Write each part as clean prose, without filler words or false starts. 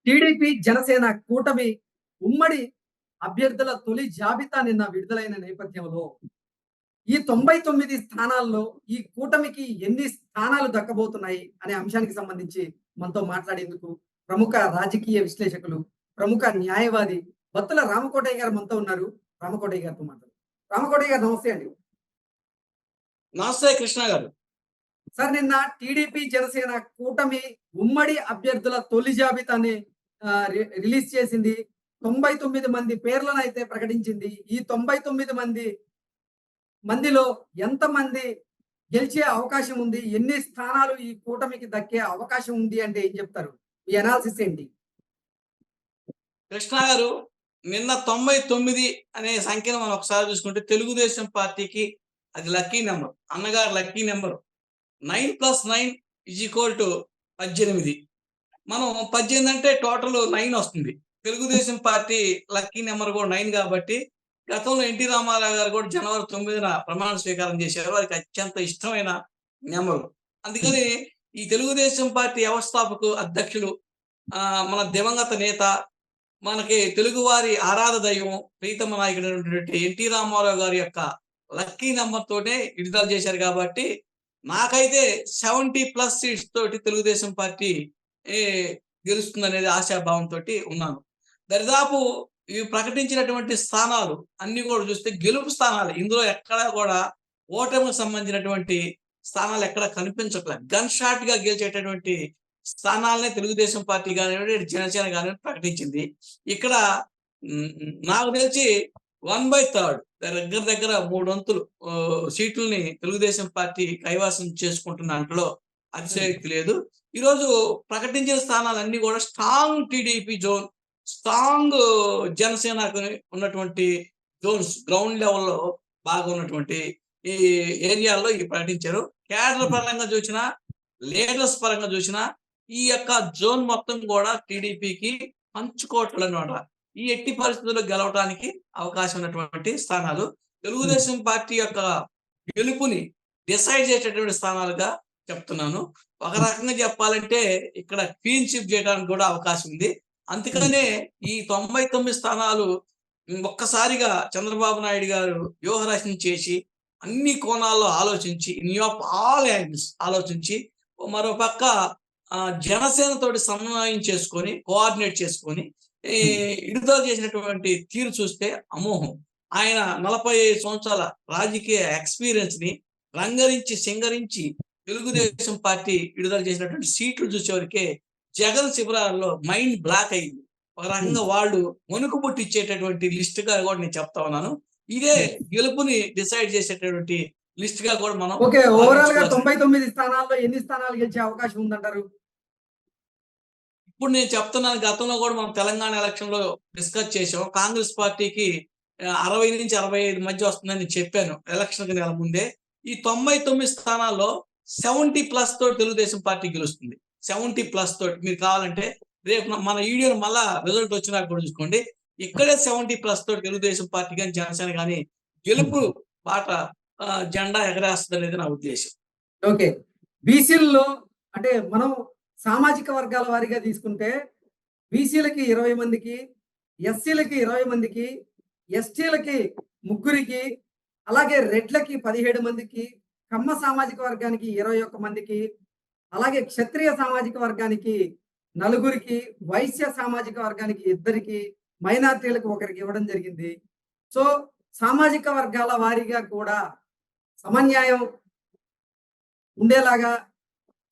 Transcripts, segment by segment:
TDP, Janasena కూటమి ఉమ్మడి అభ్యర్థుల తొలి జాబితా నిన్న విడుదలైన నేపథ్యంలో ఈ 99 స్థానాల్లో ఈ కూటమికి ఎన్ని స్థానాలు దక్కబోతున్నాయి అనే అంశానికి సంబంధించి మనతో మాట్లాడేందుకు ప్రముఖ రాజకీయ విశ్లేషకులు, ప్రముఖ న్యాయవాది బత్తుల రామకోటయ్య గారు మనతో ఉన్నారు. రామకోటయ్య గారితో మాట్లాడదాం. రామకోటయ్య గారు నమస్తే అండి. నమస్తే కృష్ణ గారు. సార్, నిన్న టీడీపీ, జనసేన కూటమి ఉమ్మడి అభ్యర్థుల తొలి జాబితాని రిలీజ్ చేసింది. 99 మంది పేర్లనైతే ప్రకటించింది. ఈ 99 మందిలో ఎంతమంది గెలిచే అవకాశం ఉంది? ఎన్ని స్థానాలు ఈ కూటమికి దక్కే అవకాశం ఉంది అంటే ఏం చెప్తారు? ఈ అనాలిసిస్ ఏంటి? కృష్ణ గారు, నిన్న 99 అనే సంఖ్యను మనం ఒకసారి చూసుకుంటే తెలుగుదేశం పార్టీకి అది లక్కీ నెంబర్, అన్నగారు లక్కీ నెంబర్. 9 + 9 = 18. మనం 18 అంటే టోటల్ 9 వస్తుంది. తెలుగుదేశం పార్టీ లక్కీ నెంబర్ కూడా 9 కాబట్టి గతంలో ఎన్టీ రామారావు గారు కూడా జనవరి 9న ప్రమాణ స్వీకారం చేశారు. వారికి అత్యంత ఇష్టమైన నెంబరు. అందుకని ఈ తెలుగుదేశం పార్టీ వ్యవస్థాపక అధ్యక్షులు, మన దివంగత నేత, మనకి తెలుగువారి ఆరాధ దైవం, ప్రీతమ నాయకుడైనటువంటి ఎన్టీ రామారావు గారి యొక్క లక్కీ నెంబర్ తోనే విడుదల చేశారు. కాబట్టి నాకైతే 70+ సీట్స్ తోటి తెలుగుదేశం పార్టీ గెలుస్తుందనేది ఆశాభావంతో ఉన్నాను. దరిదాపు ఇవి ప్రకటించినటువంటి స్థానాలు అన్ని కూడా చూస్తే గెలుపు స్థానాలు. ఇందులో ఎక్కడా కూడా ఓటమికి సంబంధించినటువంటి స్థానాలు ఎక్కడ కనిపించట్లేదు. గన్ షాట్ గా గెలిచేటటువంటి స్థానాలనే తెలుగుదేశం పార్టీ కానివ్వండి, జనసేన కానివ్వండి ప్రకటించింది. ఇక్కడ నాకు తెలిసి 1/3 దగ్గర 3 వంతులు సీట్లని తెలుగుదేశం పార్టీ కైవాసం చేసుకుంటున్న దాంట్లో అతిశయోక్తి లేదు. ఈరోజు ప్రకటించిన స్థానాలన్నీ కూడా స్ట్రాంగ్ టీడీపీ జోన్, స్ట్రాంగ్ జనసేనకు ఉన్నటువంటి జోన్స్, గ్రౌండ్ లెవెల్లో బాగా ఉన్నటువంటి ఈ ఏరియాల్లో ఇవి ప్రకటించారు. క్యాడర్ పరంగా చూసినా, లీడర్స్ పరంగా చూసినా ఈ యొక్క జోన్ మొత్తం కూడా టీడీపీకి పంచుకోవట్లు అనమాట. ఈ ఎట్టి పరిస్థితుల్లో గెలవడానికి అవకాశం ఉన్నటువంటి స్థానాలు తెలుగుదేశం పార్టీ యొక్క గెలుపుని డిసైడ్ చేసేటటువంటి స్థానాలుగా చెప్తున్నాను. ఒక రకంగా చెప్పాలంటే ఇక్కడ క్లీన్ స్వీప్ చేయడానికి కూడా అవకాశం ఉంది. అందుకనే ఈ 99 స్థానాలు ఒక్కసారిగా చంద్రబాబు నాయుడు గారు వ్యూహరచన చేసి అన్ని కోణాల్లో ఆలోచించి, ఇన్ ఆఫ్ ఆల్ యాంగిల్స్ ఆలోచించి, మరో పక్క జనసేన తోటి సమన్వయం చేసుకొని, కోఆర్డినేట్ చేసుకొని విడుదల చేసినటువంటి తీరు చూస్తే అమోహం. ఆయన 45 సంవత్సరాల రాజకీయ ఎక్స్పీరియన్స్ ని రంగరించి సింగరించి తెలుగుదేశం పార్టీ విడుదల చేసినటువంటి సీట్లు చూసేవరకే జగన్ శిబిరాల్లో మైండ్ బ్లాక్ అయింది. ఒక రకంగా వాళ్ళు వణుకు పుట్టించేటటువంటి లిస్ట్ గా కూడా నేను చెప్తా ఉన్నాను. ఇదే గెలుపుని డిసైడ్ చేసేటటువంటి లిస్ట్ గా కూడా మనం ఓవరాల్ గా 99 స్థానాల్లో ఎన్ని స్థానాలు గెలిచే అవకాశం ఉందంటారు? ఇప్పుడు నేను చెప్తున్నాను, గతంలో కూడా మనం తెలంగాణ ఎలక్షన్ లో డిస్కస్ చేసాం. కాంగ్రెస్ పార్టీకి 60 నుంచి 65 మధ్య వస్తుందని చెప్పాను ఎలక్షన్ కి నెల ముందే. ఈ 99 స్థానాల్లో 70+ తోటి తెలుగుదేశం పార్టీ గెలుస్తుంది. 70+ తోటి. మీరు కావాలంటే రేపు మన వీడియోని మళ్ళా రిజల్ట్ వచ్చినాక కూడా చూసుకోండి. ఇక్కడే 70+ తోటి తెలుగుదేశం పార్టీ కానీ జనసేన కానీ గెలుపు బాట జెండా ఎగరేస్తుంది అనేది నా ఉద్దేశం. ఓకే, బీసీల్లో అంటే మనం సామాజిక వర్గాల వారీగా తీసుకుంటే బీసీలకి 20 మందికి, ఎస్సీలకి 20 మందికి, ఎస్టీలకి 3కి, అలాగే రెడ్లకి 17 మందికి, కమ్మ సామాజిక వర్గానికి 21 మందికి, అలాగే క్షత్రియ సామాజిక వర్గానికి 4కి, వైశ్య సామాజిక వర్గానికి 2కి, మైనార్టీలకు 1కి ఇవ్వడం జరిగింది. సో సామాజిక వర్గాల వారీగా కూడా సమన్యాయం ఉండేలాగా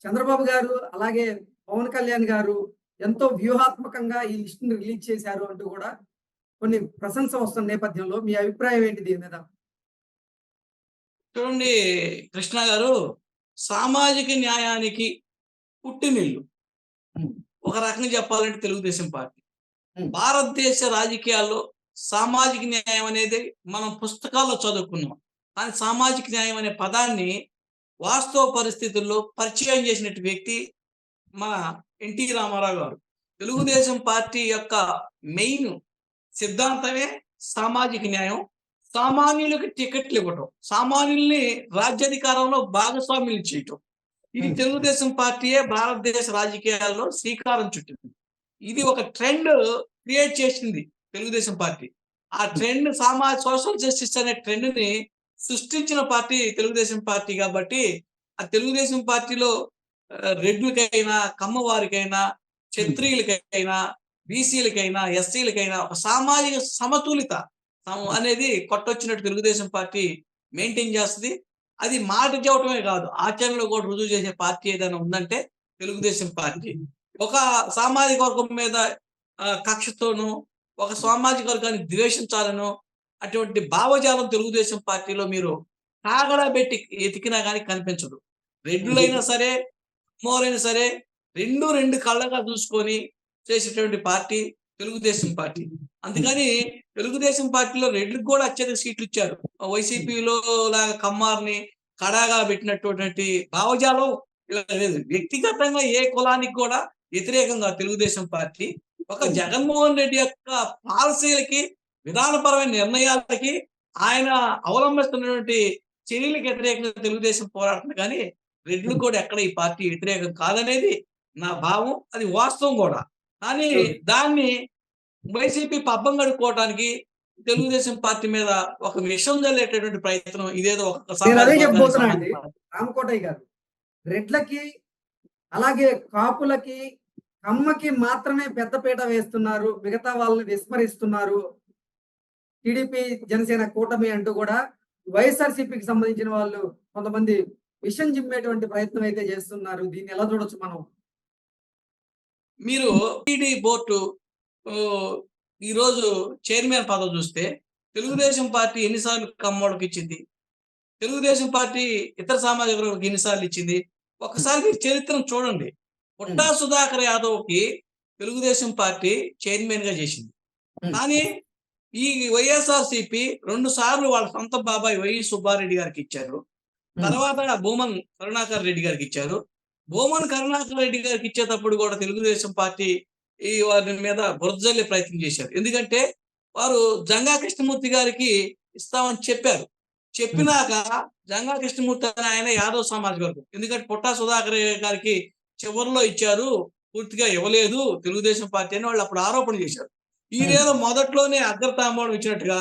చంద్రబాబు గారు అలాగే పవన్ కళ్యాణ్ గారు ఎంతో వ్యూహాత్మకంగా ఈ లిస్టును రిలీజ్ చేశారు అంటూ కూడా కొన్ని ప్రశంస వస్తున్న నేపథ్యంలో మీ అభిప్రాయం ఏంటి దీని మీద? చూడండి కృష్ణ గారు, సామాజిక న్యాయానికి పుట్టినిల్లు ఒక రకంగా చెప్పాలంటే తెలుగుదేశం పార్టీ. భారతదేశ రాజకీయాల్లో సామాజిక న్యాయం అనేది మనం పుస్తకాల్లో చదువుకున్నాం. కానీ సామాజిక న్యాయం అనే పదాన్ని వాస్తవ పరిస్థితుల్లో పరిచయం చేసినటువంటి వ్యక్తి మన ఎన్టీ రామారావు గారు. తెలుగుదేశం పార్టీ యొక్క మెయిన్ సిద్ధాంతమే సామాజిక న్యాయం. సామాన్యులకు టికెట్లు ఇవ్వటం, సామాన్యుల్ని రాజ్యాధికారంలో భాగస్వామ్యులు చేయటం. ఇది తెలుగుదేశం పార్టీయే భారతదేశ రాజకీయాల్లో శ్రీకారం చుట్టింది. ఇది ఒక ట్రెండ్ క్రియేట్ చేసింది తెలుగుదేశం పార్టీ. ఆ ట్రెండ్ సోషల్ జస్టిస్ అనే ట్రెండ్ ని సృష్టించిన పార్టీ తెలుగుదేశం పార్టీ కాబట్టి ఆ తెలుగుదేశం పార్టీలో రెడ్లకైనా, కమ్మవారికైనా, క్షత్రియులకైనా, బీసీలకైనా, ఎస్సీలకైనా ఒక సామాజిక సమతులిత అనేది కొట్టొచ్చినట్టు తెలుగుదేశం పార్టీ మెయింటైన్ చేస్తది. అది మాట చెప్పటమే కాదు, ఆచరణలో కూడా రుజువు చేసే పార్టీ ఏదైనా ఉందంటే తెలుగుదేశం పార్టీ. ఒక సామాజిక వర్గం మీద కక్షతోనూ, ఒక సామాజిక వర్గాన్ని ద్వేషించాలనో అటువంటి భావజాలం తెలుగుదేశం పార్టీలో మీరు కాగడా పెట్టి ఎతికినా గాని కనిపించదు. రెడ్డులైనా సరే, కమ్మోరైనా సరే 2 కళ్ళగా చూసుకొని చేసేటువంటి పార్టీ తెలుగుదేశం పార్టీ. అందుకని తెలుగుదేశం పార్టీలో రెడ్లకు కూడా అత్యధిక సీట్లు ఇచ్చారు. వైసీపీలో లాగా కమ్మారిని కడాగా పెట్టినటువంటి భావజాలం ఇలా లేదు. వ్యక్తిగతంగా ఏ కులానికి కూడా వ్యతిరేకంగా తెలుగుదేశం పార్టీ ఒక జగన్మోహన్ రెడ్డి యొక్క పాలసీలకి, విధానపరమైన నిర్ణయాలకి, ఆయన అవలంబిస్తున్నటువంటి చర్యలకు వ్యతిరేకంగా తెలుగుదేశం పోరాడుతుంది. కానీ రెడ్లు కూడా ఎక్కడ ఈ పార్టీ వ్యతిరేకం కాదనేది నా భావం. అది వాస్తవం కూడా. కానీ దాన్ని వైసీపీ పబ్బం గడుపుకోవడానికి తెలుగుదేశం పార్టీ మీద ఒక విషం జల్లేటటువంటి ప్రయత్నం ఇదేదో ఒక నేను అదే సామాజిక వర్గానికి చెప్పబోతున్నా అండి సంబంధించిన రామకోటయ్య గారు. రెడ్లకి అలాగే కాపులకి, కమ్మకి మాత్రమే పెద్దపీట వేస్తున్నారు, మిగతా వాళ్ళని విస్మరిస్తున్నారు. టీడీపీ జనసేన కూటమి అంటూ కూడా వైఎస్ఆర్సీపీకి సంబంధించిన వాళ్ళు కొంతమంది విషం జిమ్మేటువంటి ప్రయత్నం అయితే చేస్తున్నారు. దీన్ని ఎలా చూడొచ్చు మనం? మీరు టీడీ బోర్డు ఈరోజు చైర్మన్ పదవి చూస్తే తెలుగుదేశం పార్టీ ఎన్నిసార్లు కమ్మోళ్ళకి ఇచ్చింది, తెలుగుదేశం పార్టీ ఇతర సామాజిక వర్గాలకు ఎన్నిసార్లు ఇచ్చింది? ఒకసారి మీరు చరిత్రను చూడండి. పుట్టా సుధాకర్ యాదవ్కి తెలుగుదేశం పార్టీ చైర్మన్ గా చేసింది. కానీ ఈ వైఎస్ఆర్సీపీ 2 సార్లు వాళ్ళ సొంత బాబాయ్ వైవి సుబ్బారెడ్డి గారికి ఇచ్చారు. తర్వాత భూమన్ కరుణాకర్ రెడ్డి గారికి ఇచ్చారు. భూమన్ కరుణాకర్ రెడ్డి గారికి ఇచ్చేటప్పుడు కూడా తెలుగుదేశం పార్టీ వారి మీద బురదజల్లే ప్రయత్నం చేశారు. ఎందుకంటే వారు జంగా కృష్ణమూర్తి గారికి ఇస్తామని చెప్పారు. చెప్పినాక జంగా కృష్ణమూర్తి అని ఆయన యాదవ్ సామాజిక వర్గం. ఎందుకంటే పుట్టా సుధాకర్ గారికి చివరిలో ఇచ్చారు, పూర్తిగా ఇవ్వలేదు తెలుగుదేశం పార్టీ అని వాళ్ళు అప్పుడు ఆరోపణ చేశారు. ఈయనేదో మొదట్లోనే అగ్రతాంబూలం ఇచ్చినట్టుగా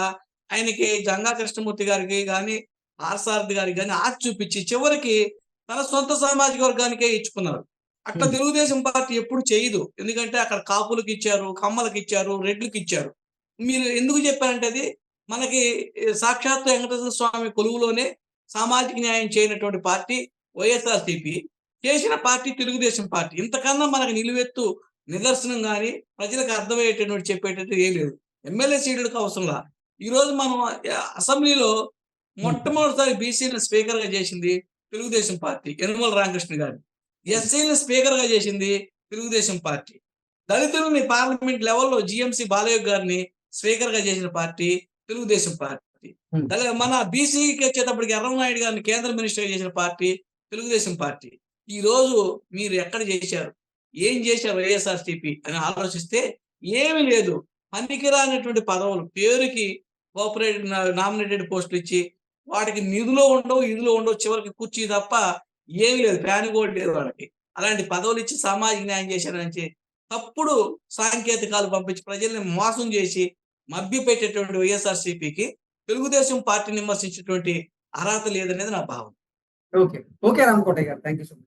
ఆయనకి జంగా కృష్ణమూర్తి గారికి కానీ, పార్సారథి గారికి కానీ ఆశ చూపించి చివరికి తన సొంత సామాజిక వర్గానికే ఇచ్చుకున్నారు. అట్లా తెలుగుదేశం పార్టీ ఎప్పుడు చేయదు. ఎందుకంటే అక్కడ కాపులకు ఇచ్చారు, కమ్మలకు ఇచ్చారు, రెడ్లకు ఇచ్చారు. మీరు ఎందుకు చెప్పారంటే అది మనకి సాక్షాత్తు వెంకటేశ్వర స్వామి కొలువులోనే సామాజిక న్యాయం చేయనటువంటి పార్టీ వైఎస్ఆర్సీపీ, చేసిన పార్టీ తెలుగుదేశం పార్టీ. ఇంతకన్నా మనకు నిలువెత్తు నిదర్శనం కానీ ప్రజలకు అర్థమయ్యేటటువంటి చెప్పేటట్టు ఏం లేదు. ఎమ్మెల్యే సీట్లకు అవసరంలా. ఈరోజు మనం అసెంబ్లీలో మొట్టమొదటిసారి బీసీని స్పీకర్ గా చేసింది తెలుగుదేశం పార్టీ, యనమల రామకృష్ణ గారు. ఎస్సీని స్పీకర్ గా చేసింది తెలుగుదేశం పార్టీ. దళితులని పార్లమెంట్ లెవెల్లో జిఎంసి బాలయ్య గారిని స్పీకర్ గా చేసిన పార్టీ తెలుగుదేశం పార్టీ. మన బీసీకి వచ్చేటప్పటికి ఎర్రనాయుడు గారిని కేంద్ర మినిస్టర్ గా చేసిన పార్టీ తెలుగుదేశం పార్టీ. ఈ రోజు మీరు ఎక్కడ చేశారు, ఏం చేశారు వైఎస్ఆర్సీపీ అని ఆలోచిస్తే ఏమీ లేదు. పనికిరానటువంటి పదవులు, పేరుకి కోఆపరేటివ్ నామినేటెడ్ పోస్టులు ఇచ్చి వాటికి నిధులు ఉండవు, చివరికి కుర్చీ తప్ప ఏమీ లేదు, ఫ్యాన్ కూడా లేదు వాళ్ళకి. అలాంటి పదవులు ఇచ్చి సామాజిక న్యాయం చేశారని తప్పుడు సాంకేతికాలు పంపించి ప్రజల్ని మోసం చేసి మభ్యపెట్టేటువంటి వైఎస్ఆర్సీపీకి తెలుగుదేశం పార్టీని విమర్శించేటువంటి అర్హత లేదనేది నా భావం. ఓకే రామకోటయ్య గారు, థ్యాంక్ యూ సో మచ్.